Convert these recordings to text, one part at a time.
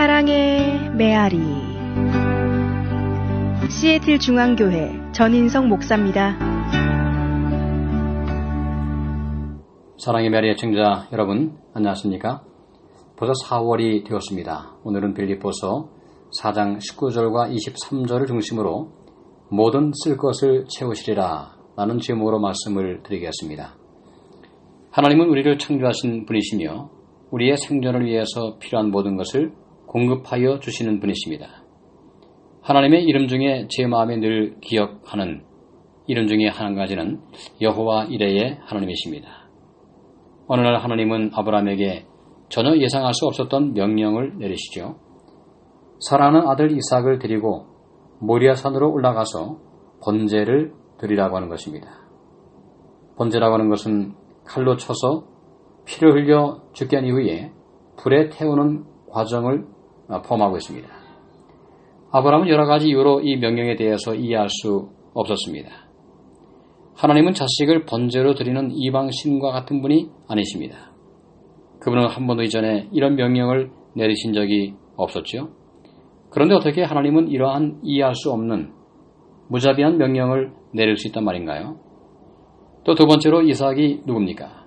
사랑의 메아리. 시애틀 중앙교회 전인성 목사입니다. 사랑의 메아리 애청자 여러분, 안녕하십니까? 벌써 4월이 되었습니다. 오늘은 빌립보서 4장 19절과 23절을 중심으로 모든 쓸 것을 채우시리라 라는 제목으로 말씀을 드리겠습니다. 하나님은 우리를 창조하신 분이시며 우리의 생존을 위해서 필요한 모든 것을 공급하여 주시는 분이십니다. 하나님의 이름 중에 제 마음에 늘 기억하는 이름 중에 한 가지는 여호와 이레의 하나님이십니다. 어느 날 하나님은 아브라함에게 전혀 예상할 수 없었던 명령을 내리시죠. 사랑하는 아들 이삭을 데리고 모리아 산으로 올라가서 번제를 드리라고 하는 것입니다. 번제라고 하는 것은 칼로 쳐서 피를 흘려 죽게 한 이후에 불에 태우는 과정을 포함하고 있습니다. 아브라함은 여러 가지 이유로 이 명령에 대해서 이해할 수 없었습니다. 하나님은 자식을 번제로 드리는 이방 신과 같은 분이 아니십니다. 그분은 한 번도 이전에 이런 명령을 내리신 적이 없었죠. 그런데 어떻게 하나님은 이러한 이해할 수 없는 무자비한 명령을 내릴 수 있단 말인가요? 또 두 번째로 이삭이 누굽니까?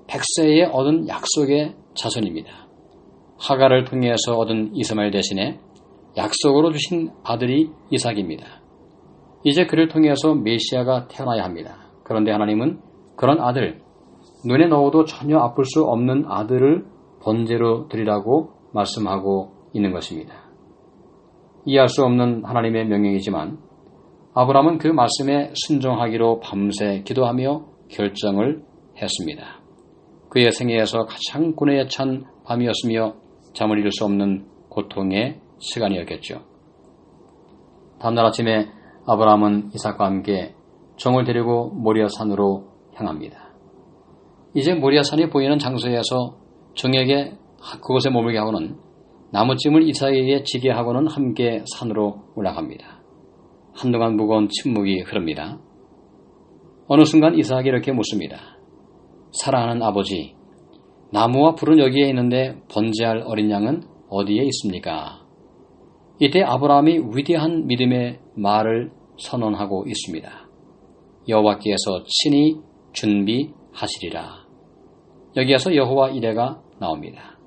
백세에 얻은 약속의 자손입니다. 하갈을 통해서 얻은 이스마엘 대신에 약속으로 주신 아들이 이삭입니다. 이제 그를 통해서 메시아가 태어나야 합니다. 그런데 하나님은 그런 아들, 눈에 넣어도 전혀 아플 수 없는 아들을 번제로 드리라고 말씀하고 있는 것입니다. 이해할 수 없는 하나님의 명령이지만 아브라함은 그 말씀에 순종하기로 밤새 기도하며 결정을 했습니다. 그의 생애에서 가장 고뇌에 찬 밤이었으며 잠을 이룰 수 없는 고통의 시간이었겠죠. 다음날 아침에 아브라함은 이삭과 함께 종을 데리고 모리아 산으로 향합니다. 이제 모리아 산이 보이는 장소에서 종에게 그곳에 머물게 하고는 나무찜을 이삭에게 지게 하고는 함께 산으로 올라갑니다. 한동안 무거운 침묵이 흐릅니다. 어느 순간 이삭이 이렇게 묻습니다. 사랑하는 아버지, 나무와 불은 여기에 있는데 번제할 어린 양은 어디에 있습니까? 이때 아브라함이 위대한 믿음의 말을 선언하고 있습니다. 여호와께서 친히 준비하시리라. 여기에서 여호와 이레가 나옵니다.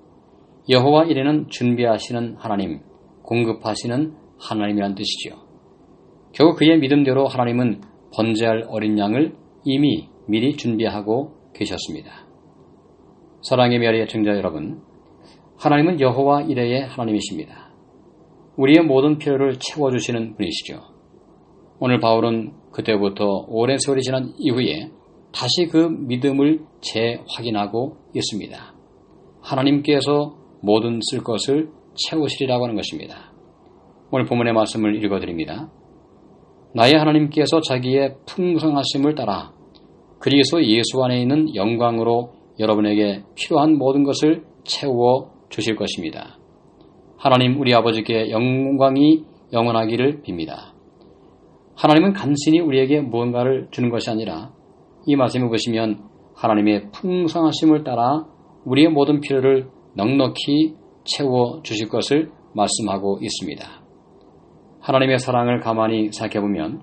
여호와 이레는 준비하시는 하나님, 공급하시는 하나님이란 뜻이죠. 결국 그의 믿음대로 하나님은 번제할 어린 양을 이미 미리 준비하고 계셨습니다. 사랑의 메아리 애청자 여러분, 하나님은 여호와 이레의 하나님이십니다. 우리의 모든 필요를 채워주시는 분이시죠. 오늘 바울은 그때부터 오랜 세월이 지난 이후에 다시 그 믿음을 재확인하고 있습니다. 하나님께서 모든 쓸 것을 채우시리라고 하는 것입니다. 오늘 본문의 말씀을 읽어드립니다. 나의 하나님께서 자기의 풍성하심을 따라 그리스도 예수 안에 있는 영광으로 여러분에게 필요한 모든 것을 채워 주실 것입니다. 하나님 우리 아버지께 영광이 영원하기를 빕니다. 하나님은 간신히 우리에게 무언가를 주는 것이 아니라 이 말씀을 보시면 하나님의 풍성하심을 따라 우리의 모든 필요를 넉넉히 채워 주실 것을 말씀하고 있습니다. 하나님의 사랑을 가만히 생각해보면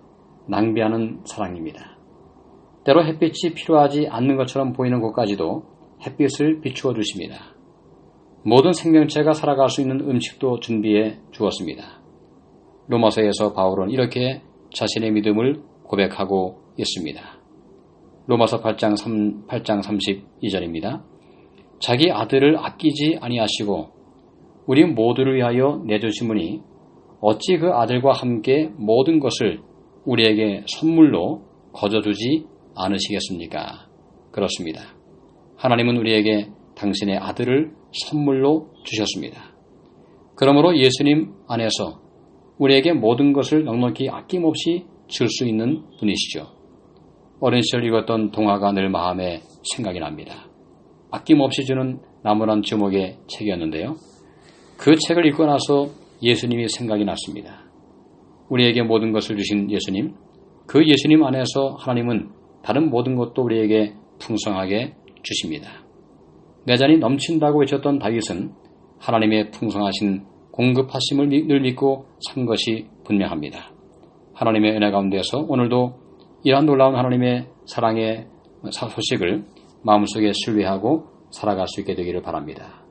낭비하는 사랑입니다. 때로 햇빛이 필요하지 않는 것처럼 보이는 곳까지도 햇빛을 비추어 주십니다. 모든 생명체가 살아갈 수 있는 음식도 준비해 주었습니다. 로마서에서 바울은 이렇게 자신의 믿음을 고백하고 있습니다. 로마서 8장 32절입니다. 자기 아들을 아끼지 아니하시고 우리 모두를 위하여 내주심으니 어찌 그 아들과 함께 모든 것을 우리에게 선물로 거저주지 않으시겠습니까? 그렇습니다. 하나님은 우리에게 당신의 아들을 선물로 주셨습니다. 그러므로 예수님 안에서 우리에게 모든 것을 넉넉히 아낌없이 줄 수 있는 분이시죠. 어린 시절 읽었던 동화가 늘 마음에 생각이 납니다. 아낌없이 주는 나무란 제목의 책이었는데요. 그 책을 읽고 나서 예수님이 생각이 났습니다. 우리에게 모든 것을 주신 예수님, 그 예수님 안에서 하나님은 다른 모든 것도 우리에게 풍성하게 주십니다. 내 잔이 넘친다고 외쳤던 다윗은 하나님의 풍성하신 공급하심을 늘 믿고 산 것이 분명합니다. 하나님의 은혜 가운데서 오늘도 이러한 놀라운 하나님의 사랑의 소식을 마음속에 신뢰하고 살아갈 수 있게 되기를 바랍니다.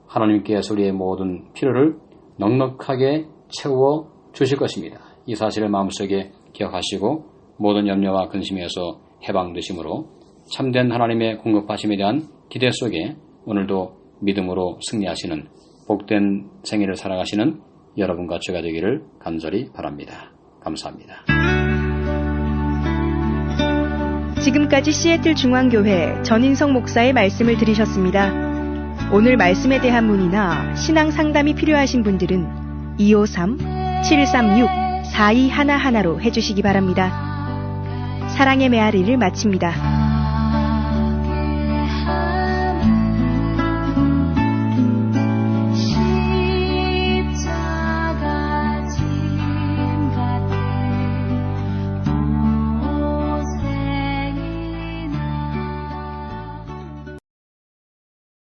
하나님께서 우리의 모든 필요를 넉넉하게 채워 주실 것입니다. 이 사실을 마음속에 기억하시고 모든 염려와 근심에서 해방되심으로 참된 하나님의 공급하심에 대한 기대 속에 오늘도 믿음으로 승리하시는 복된 생애를 살아가시는 여러분과 제가 되기를 간절히 바랍니다. 감사합니다. 지금까지 시애틀 중앙교회 전인성 목사의 말씀을 들으셨습니다. 오늘 말씀에 대한 문의나 신앙 상담이 필요하신 분들은 253-736-4211로 해주시기 바랍니다. 사랑의 메아리를 마칩니다.